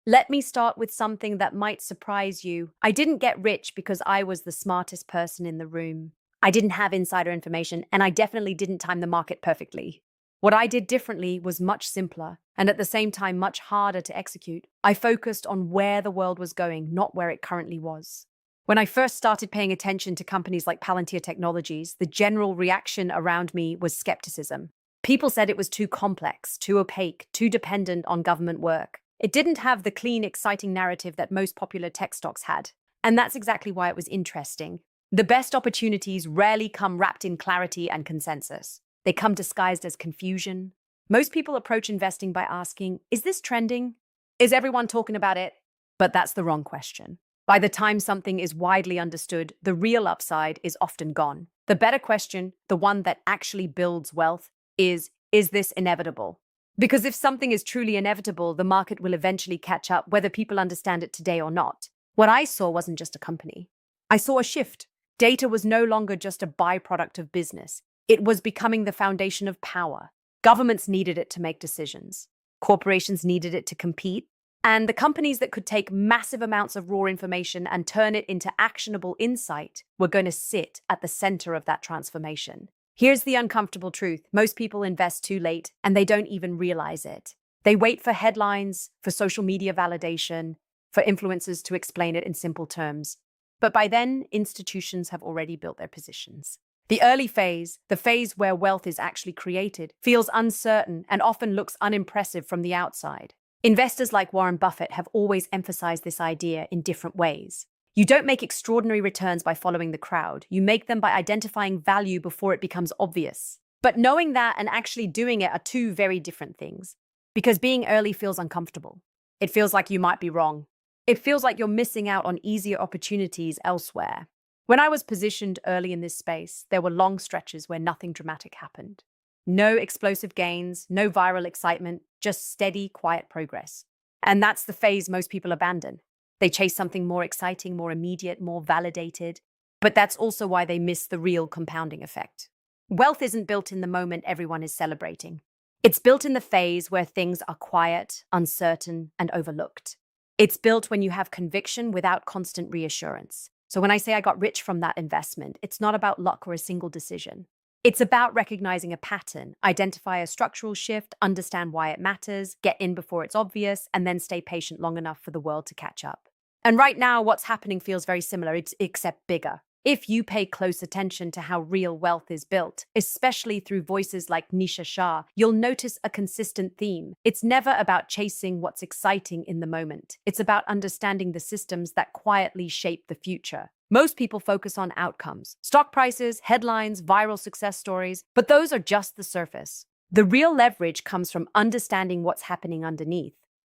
Let me start with something that might surprise you. I didn't get rich because I was the smartest person in the room. I didn't have insider information, and I definitely didn't time the market perfectly. What I did differently was much simpler and at the same time much harder to execute. I focused on where the world was going, not where it currently was. When I first started paying attention to companies like Palantir Technologies, the general reaction around me was skepticism. People said it was too complex, too opaque, too dependent on government work. It didn't have the clean, exciting narrative that most popular tech stocks had. And that's exactly why it was interesting. The best opportunities rarely come wrapped in clarity and consensus. They come disguised as confusion. Most people approach investing by asking, is this trending? Is everyone talking about it? But that's the wrong question. By the time something is widely understood, the real upside is often gone. The better question, the one that actually builds wealth, is this inevitable? Because if something is truly inevitable, the market will eventually catch up, whether people understand it today or not. What I saw wasn't just a company. I saw a shift. Data was no longer just a byproduct of business. It was becoming the foundation of power. Governments needed it to make decisions. Corporations needed it to compete. And the companies that could take massive amounts of raw information and turn it into actionable insight were going to sit at the center of that transformation. Here's the uncomfortable truth. Most people invest too late, and they don't even realize it. They wait for headlines, for social media validation, for influencers to explain it in simple terms. But by then, institutions have already built their positions. The early phase, the phase where wealth is actually created, feels uncertain and often looks unimpressive from the outside. Investors like Warren Buffett have always emphasized this idea in different ways. You don't make extraordinary returns by following the crowd. You make them by identifying value before it becomes obvious. But knowing that and actually doing it are two very different things. Because being early feels uncomfortable. It feels like you might be wrong. It feels like you're missing out on easier opportunities elsewhere. When I was positioned early in this space, there were long stretches where nothing dramatic happened. No explosive gains, no viral excitement, just steady, quiet progress. And that's the phase most people abandon. They chase something more exciting, more immediate, more validated. But that's also why they miss the real compounding effect. Wealth isn't built in the moment everyone is celebrating. It's built in the phase where things are quiet, uncertain, and overlooked. It's built when you have conviction without constant reassurance. So when I say I got rich from that investment, it's not about luck or a single decision. It's about recognizing a pattern, identify a structural shift, understand why it matters, get in before it's obvious, and then stay patient long enough for the world to catch up. And right now, what's happening feels very similar, except bigger. If you pay close attention to how real wealth is built, especially through voices like Nischa Shah, you'll notice a consistent theme. It's never about chasing what's exciting in the moment. It's about understanding the systems that quietly shape the future. Most people focus on outcomes, stock prices, headlines, viral success stories, but those are just the surface. The real leverage comes from understanding what's happening underneath.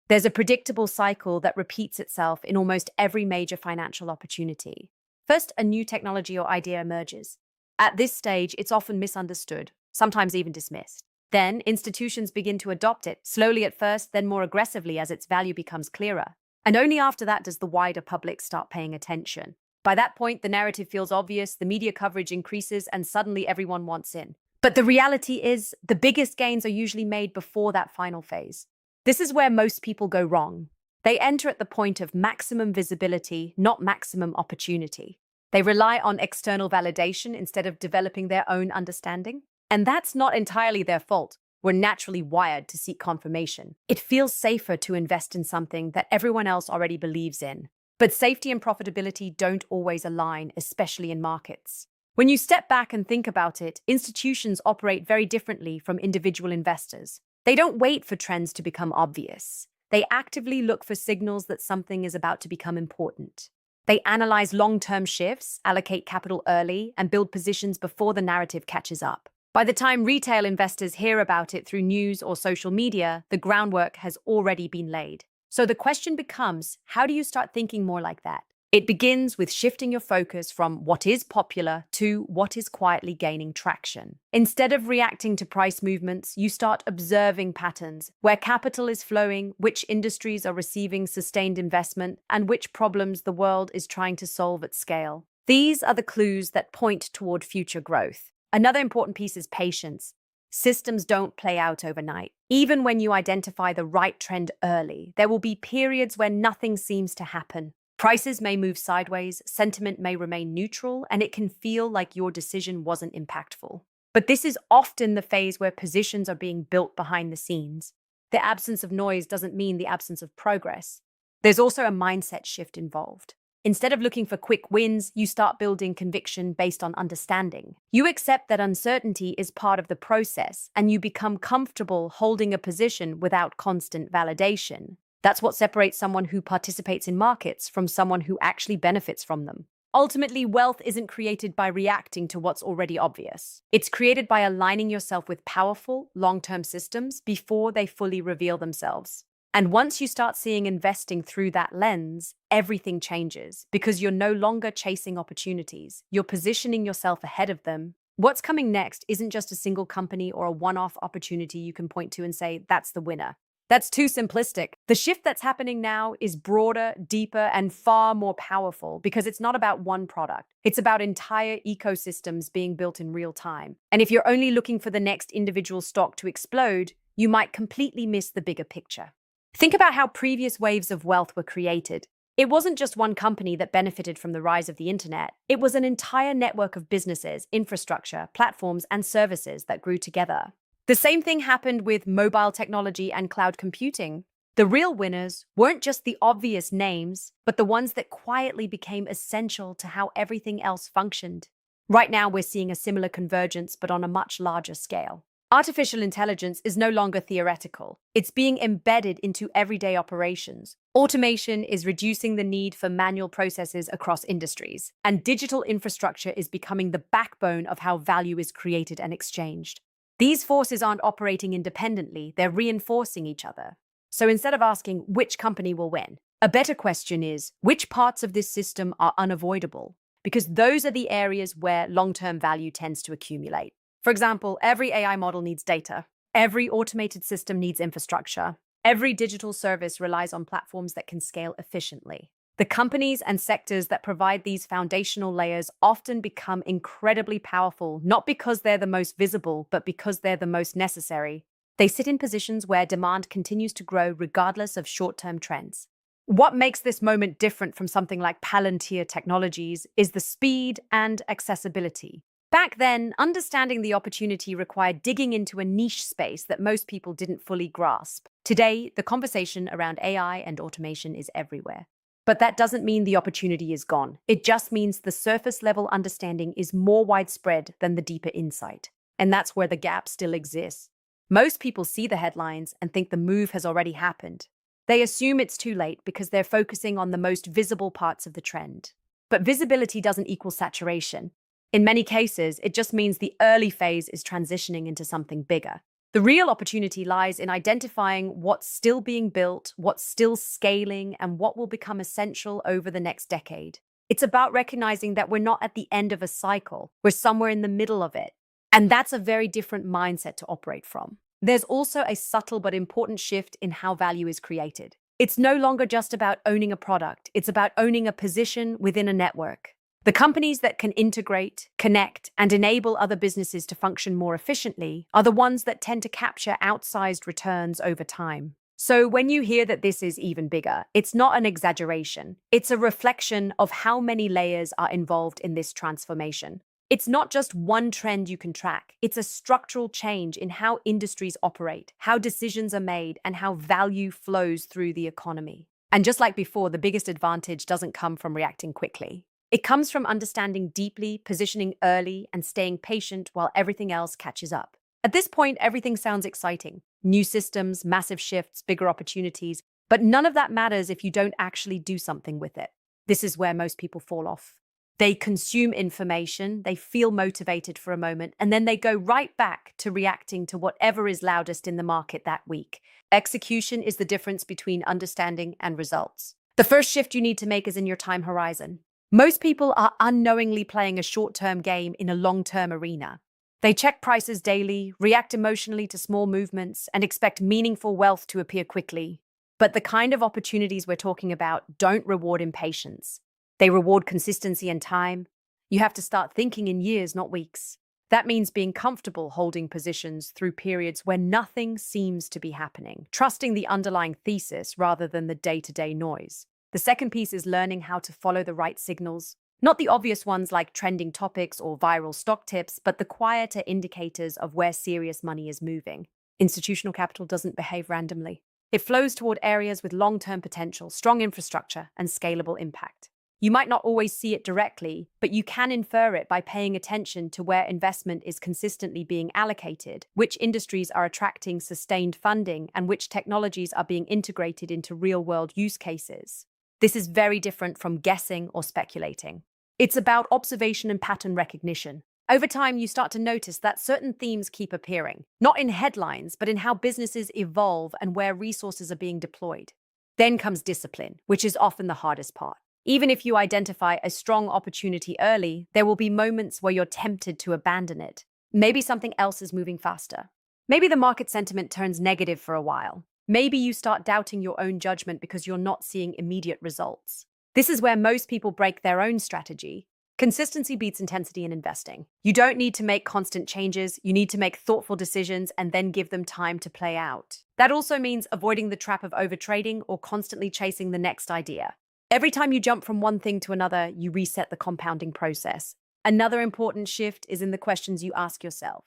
There's a predictable cycle that repeats itself in almost every major financial opportunity. First, a new technology or idea emerges. At this stage, it's often misunderstood, sometimes even dismissed. Then, institutions begin to adopt it, slowly at first, then more aggressively as its value becomes clearer. And only after that does the wider public start paying attention. By that point, the narrative feels obvious, the media coverage increases, and suddenly everyone wants in. But the reality is, the biggest gains are usually made before that final phase. This is where most people go wrong. They enter at the point of maximum visibility, not maximum opportunity. They rely on external validation instead of developing their own understanding. And that's not entirely their fault. We're naturally wired to seek confirmation. It feels safer to invest in something that everyone else already believes in. But safety and profitability don't always align, especially in markets. When you step back and think about it, institutions operate very differently from individual investors. They don't wait for trends to become obvious. They actively look for signals that something is about to become important. They analyze long-term shifts, allocate capital early, and build positions before the narrative catches up. By the time retail investors hear about it through news or social media, the groundwork has already been laid. So the question becomes, how do you start thinking more like that? It begins with shifting your focus from what is popular to what is quietly gaining traction. Instead of reacting to price movements, you start observing patterns, where capital is flowing, which industries are receiving sustained investment, and which problems the world is trying to solve at scale. These are the clues that point toward future growth. Another important piece is patience. Systems don't play out overnight. Even when you identify the right trend early, there will be periods where nothing seems to happen. Prices may move sideways, sentiment may remain neutral, and it can feel like your decision wasn't impactful. But this is often the phase where positions are being built behind the scenes. The absence of noise doesn't mean the absence of progress. There's also a mindset shift involved. Instead of looking for quick wins, you start building conviction based on understanding. You accept that uncertainty is part of the process, and you become comfortable holding a position without constant validation. That's what separates someone who participates in markets from someone who actually benefits from them. Ultimately, wealth isn't created by reacting to what's already obvious. It's created by aligning yourself with powerful, long-term systems before they fully reveal themselves. And once you start seeing investing through that lens, everything changes because you're no longer chasing opportunities. You're positioning yourself ahead of them. What's coming next isn't just a single company or a one-off opportunity you can point to and say, that's the winner. That's too simplistic. The shift that's happening now is broader, deeper, and far more powerful because it's not about one product. It's about entire ecosystems being built in real time. And if you're only looking for the next individual stock to explode, you might completely miss the bigger picture. Think about how previous waves of wealth were created. It wasn't just one company that benefited from the rise of the internet. It was an entire network of businesses, infrastructure, platforms, and services that grew together. The same thing happened with mobile technology and cloud computing. The real winners weren't just the obvious names, but the ones that quietly became essential to how everything else functioned. Right now, we're seeing a similar convergence, but on a much larger scale. Artificial intelligence is no longer theoretical. It's being embedded into everyday operations. Automation is reducing the need for manual processes across industries, and digital infrastructure is becoming the backbone of how value is created and exchanged. These forces aren't operating independently, they're reinforcing each other. So instead of asking which company will win, a better question is which parts of this system are unavoidable, because those are the areas where long-term value tends to accumulate. For example, every AI model needs data. Every automated system needs infrastructure. Every digital service relies on platforms that can scale efficiently. The companies and sectors that provide these foundational layers often become incredibly powerful, not because they're the most visible, but because they're the most necessary. They sit in positions where demand continues to grow regardless of short-term trends. What makes this moment different from something like Palantir Technologies is the speed and accessibility. Back then, understanding the opportunity required digging into a niche space that most people didn't fully grasp. Today, the conversation around AI and automation is everywhere. But that doesn't mean the opportunity is gone. It just means the surface-level understanding is more widespread than the deeper insight. And that's where the gap still exists. Most people see the headlines and think the move has already happened. They assume it's too late because they're focusing on the most visible parts of the trend. But visibility doesn't equal saturation. In many cases, it just means the early phase is transitioning into something bigger. The real opportunity lies in identifying what's still being built, what's still scaling, and what will become essential over the next decade. It's about recognizing that we're not at the end of a cycle, we're somewhere in the middle of it. And that's a very different mindset to operate from. There's also a subtle but important shift in how value is created. It's no longer just about owning a product, it's about owning a position within a network. The companies that can integrate, connect, and enable other businesses to function more efficiently are the ones that tend to capture outsized returns over time. So when you hear that this is even bigger, it's not an exaggeration. It's a reflection of how many layers are involved in this transformation. It's not just one trend you can track. It's a structural change in how industries operate, how decisions are made, and how value flows through the economy. And just like before, the biggest advantage doesn't come from reacting quickly. It comes from understanding deeply, positioning early, and staying patient while everything else catches up. At this point, everything sounds exciting. New systems, massive shifts, bigger opportunities, but none of that matters if you don't actually do something with it. This is where most people fall off. They consume information, they feel motivated for a moment, and then they go right back to reacting to whatever is loudest in the market that week. Execution is the difference between understanding and results. The first shift you need to make is in your time horizon. Most people are unknowingly playing a short-term game in a long-term arena. They check prices daily, react emotionally to small movements, and expect meaningful wealth to appear quickly. But the kind of opportunities we're talking about don't reward impatience. They reward consistency and time. You have to start thinking in years, not weeks. That means being comfortable holding positions through periods where nothing seems to be happening, trusting the underlying thesis rather than the day-to-day noise. The second piece is learning how to follow the right signals. Not the obvious ones like trending topics or viral stock tips, but the quieter indicators of where serious money is moving. Institutional capital doesn't behave randomly. It flows toward areas with long-term potential, strong infrastructure, and scalable impact. You might not always see it directly, but you can infer it by paying attention to where investment is consistently being allocated, which industries are attracting sustained funding, and which technologies are being integrated into real-world use cases. This is very different from guessing or speculating. It's about observation and pattern recognition. Over time, you start to notice that certain themes keep appearing, not in headlines, but in how businesses evolve and where resources are being deployed. Then comes discipline, which is often the hardest part. Even if you identify a strong opportunity early, there will be moments where you're tempted to abandon it. Maybe something else is moving faster. Maybe the market sentiment turns negative for a while. Maybe you start doubting your own judgment because you're not seeing immediate results. This is where most people break their own strategy. Consistency beats intensity in investing. You don't need to make constant changes. You need to make thoughtful decisions and then give them time to play out. That also means avoiding the trap of overtrading or constantly chasing the next idea. Every time you jump from one thing to another, you reset the compounding process. Another important shift is in the questions you ask yourself.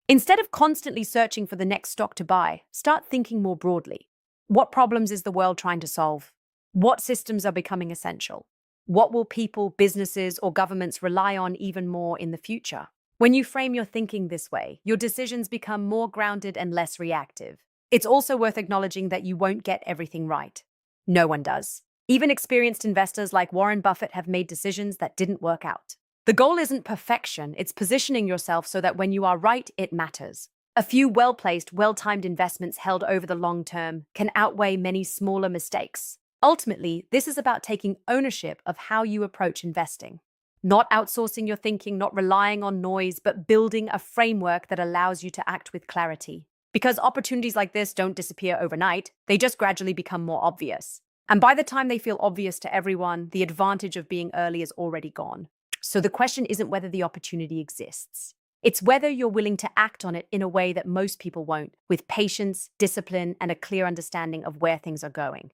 Instead of constantly searching for the next stock to buy, start thinking more broadly. What problems is the world trying to solve? What systems are becoming essential? What will people, businesses, or governments rely on even more in the future? When you frame your thinking this way, your decisions become more grounded and less reactive. It's also worth acknowledging that you won't get everything right. No one does. Even experienced investors like Warren Buffett have made decisions that didn't work out. The goal isn't perfection, it's positioning yourself so that when you are right, it matters. A few well-placed, well-timed investments held over the long term can outweigh many smaller mistakes. Ultimately, this is about taking ownership of how you approach investing. Not outsourcing your thinking, not relying on noise, but building a framework that allows you to act with clarity. Because opportunities like this don't disappear overnight, they just gradually become more obvious. And by the time they feel obvious to everyone, the advantage of being early is already gone. So the question isn't whether the opportunity exists. It's whether you're willing to act on it in a way that most people won't, with patience, discipline, and a clear understanding of where things are going.